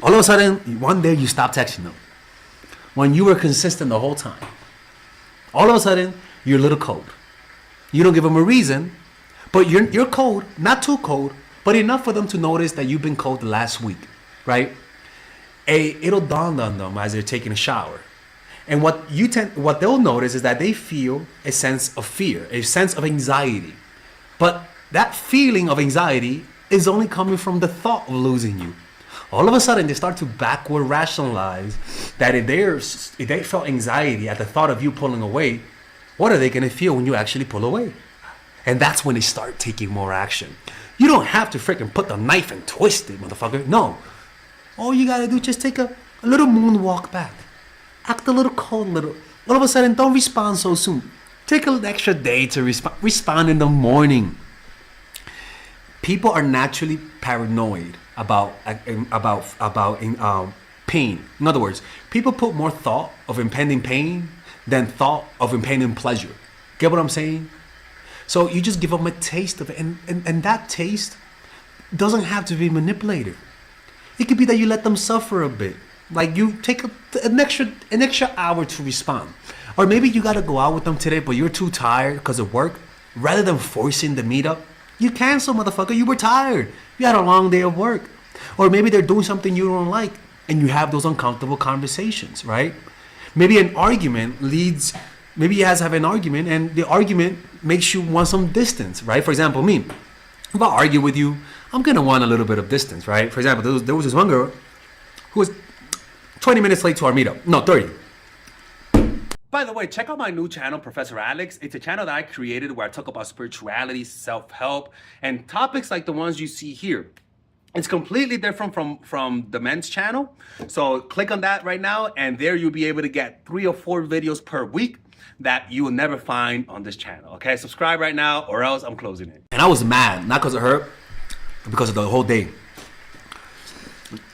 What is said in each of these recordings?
All of a sudden, one day you stop texting them when you were consistent the whole time. All of a sudden, you're a little cold. You don't give them a reason, but you're cold, not too cold, but enough for them to notice that you've been cold the last week, right? It'll dawn on them as they're taking a shower. And what they'll notice is that they feel a sense of fear, a sense of anxiety. But that feeling of anxiety is only coming from the thought of losing you. All of a sudden, they start to backward rationalize that if they felt anxiety at the thought of you pulling away, what are they going to feel when you actually pull away? And that's when they start taking more action. You don't have to freaking put the knife and twist it, motherfucker. No. All you got to do is just take a little moonwalk back. Act a little cold, all of a sudden, don't respond so soon. Take an extra day to respond. Respond in the morning. People are naturally paranoid about pain. In other words, people put more thought of impending pain than thought of impending pleasure. Get what I'm saying? So you just give them a taste of it, and that taste doesn't have to be manipulated. It could be that you let them suffer a bit. Like you take an extra hour to respond. Or maybe you gotta go out with them today, but you're too tired because of work. Rather than forcing the meetup, you cancel, motherfucker. You were tired. You had a long day of work. Or maybe they're doing something you don't like, and you have those uncomfortable conversations, right? Maybe an argument maybe you guys have an argument, and the argument makes you want some distance, right? For example, me, if I argue with you, I'm gonna want a little bit of distance, right? For example, there was this one girl who was 20 minutes late to our meetup. No, 30. By the way, check out my new channel, Professor Alex. It's a channel that I created where I talk about spirituality, self-help, and topics like the ones you see here. It's completely different from the men's channel. So click on that right now, and there you'll be able to get 3 or 4 videos per week that you will never find on this channel. Okay, subscribe right now, or else I'm closing it. And I was mad, not because of her, but because of the whole day.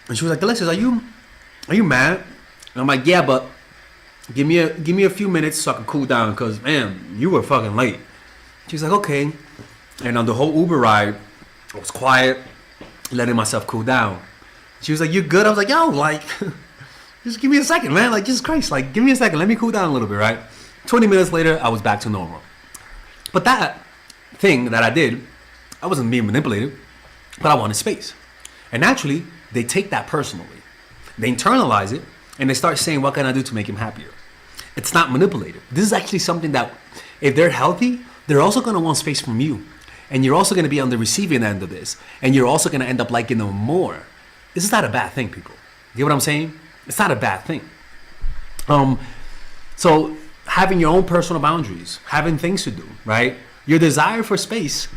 And she was like, Alexis, are you mad? And I'm like, yeah, but give me a few minutes so I can cool down, because man, you were fucking late. She's like, okay. And on the whole Uber ride, I was quiet, letting myself cool down. She was like, you good? I was like, yo, like, just give me a second, man. Like, Jesus Christ, like, give me a second. Let me cool down a little bit, right? 20 minutes later, I was back to normal. But that thing that I did, I wasn't being manipulated, but I wanted space. And naturally, they take that personally. They internalize it, and they start saying, what can I do to make him happier? It's not manipulated. This is actually something that, if they're healthy, they're also going to want space from you. And you're also going to be on the receiving end of this. And you're also going to end up liking them more. This is not a bad thing, people. You get what I'm saying? It's not a bad thing. So having your own personal boundaries, having things to do, right? Your desire for space,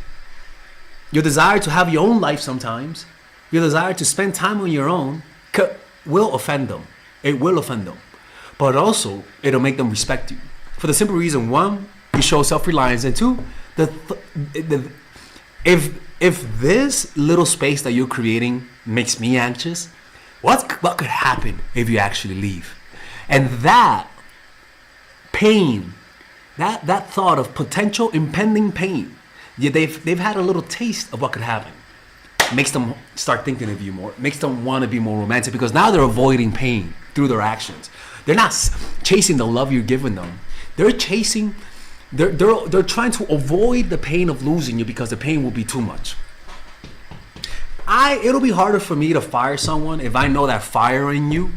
your desire to have your own life sometimes, your desire to spend time on your own will offend them. It will offend them. But also, it'll make them respect you. For the simple reason, one, you show self-reliance, and two, if this little space that you're creating makes me anxious, what could happen if you actually leave? And that pain, that thought of potential impending pain, yeah, they've had a little taste of what could happen. Makes them start thinking of you more. Makes them want to be more romantic, because now they're avoiding pain through their actions. They're not chasing the love you're giving them. They're chasing. They're trying to avoid the pain of losing you, because the pain will be too much. It'll be harder for me to fire someone if I know that firing you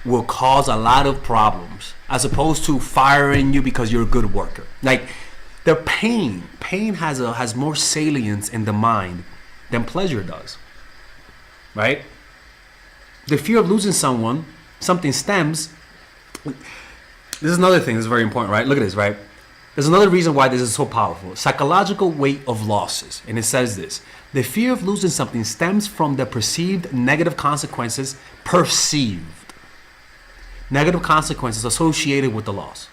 will cause a lot of problems, as opposed to firing you because you're a good worker. Like, the pain has more salience in the mind than pleasure does, right? The fear of losing something stems. This is another thing that's very important, right? Look at this, right? There's another reason why this is so powerful. Psychological weight of losses. And it says this: the fear of losing something stems from the perceived negative consequences associated with the loss.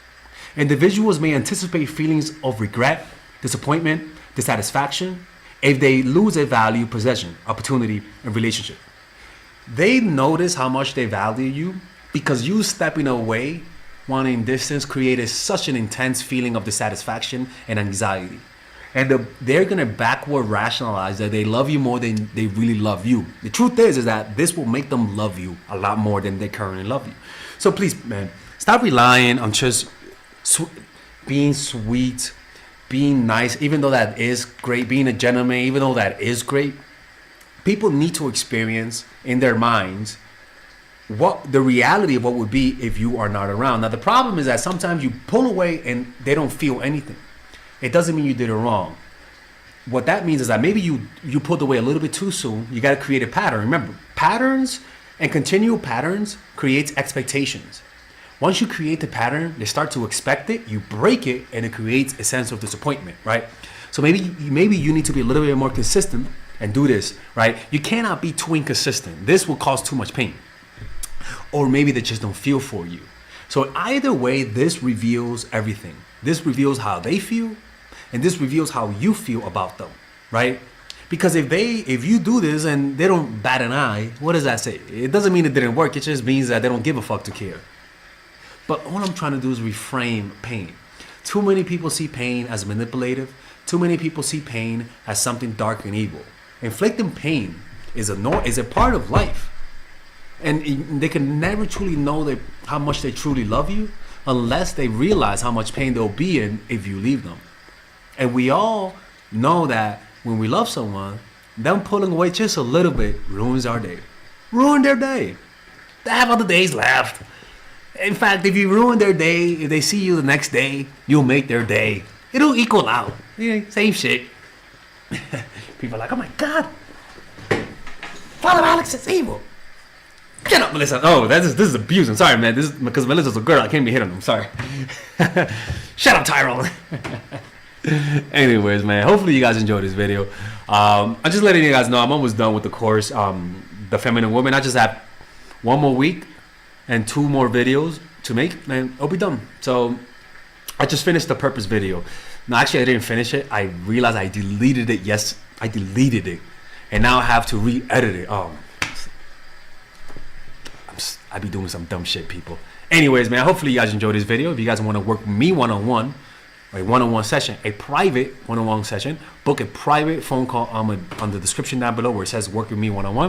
Individuals may anticipate feelings of regret, disappointment, dissatisfaction if they lose a valued possession, opportunity, and relationship. They notice how much they value you, because you stepping away, wanting distance, created such an intense feeling of dissatisfaction and anxiety. And they're gonna backward rationalize that they love you more than they really love you. The truth is that this will make them love you a lot more than they currently love you. So please, man, stop relying on just being sweet, being nice, even though that is great, being a gentleman, even though that is great. People need to experience in their minds what the reality of what would be if you are not around. Now the problem is that sometimes you pull away and they don't feel anything. It doesn't mean you did it wrong. What that means is that maybe you pulled away a little bit too soon. You got to create a pattern. Remember, patterns and continual patterns creates expectations. Once you create the pattern, they start to expect it, you break it, and it creates a sense of disappointment, right? So maybe you need to be a little bit more consistent and do this, right? You cannot be too inconsistent. This will cause too much pain. Or maybe they just don't feel for you. So either way, this reveals everything. This reveals how they feel, and this reveals how you feel about them, right? Because if you do this and they don't bat an eye, what does that say? It doesn't mean it didn't work. It just means that they don't give a fuck to care. But all I'm trying to do is reframe pain. Too many people see pain as manipulative. Too many people see pain as something dark and evil. Inflicting pain is a part of life. And they can never truly know how much they truly love you unless they realize how much pain they'll be in if you leave them. And we all know that when we love someone, them pulling away just a little bit ruins our day. Ruin their day. They have other days left. In fact, if you ruin their day, if they see you the next day, you'll make their day. It'll equal out. Yeah, same shit. People are like, oh my God, Father Alex is evil. Get up, Melissa. Oh, this is abuse. I'm sorry, man. This is because Melissa's a girl. I can't be hitting them. Sorry. Shut up, Tyrone. Anyways, man. Hopefully you guys enjoyed this video. I'm just letting you guys know I'm almost done with the course, The Feminine Woman. I just have one more week and 2 more videos to make, and I'll be done. So I just finished the purpose video. No, actually, I didn't finish it. I realized I deleted it. Yes, I deleted it, and now I have to re-edit it. I be doing some dumb shit, people. Anyways, man, hopefully you guys enjoyed this video. If you guys want to work with me one-on-one, a one-on-one session, a private one-on-one session, book a private phone call on the description down below where it says work with me one-on-one.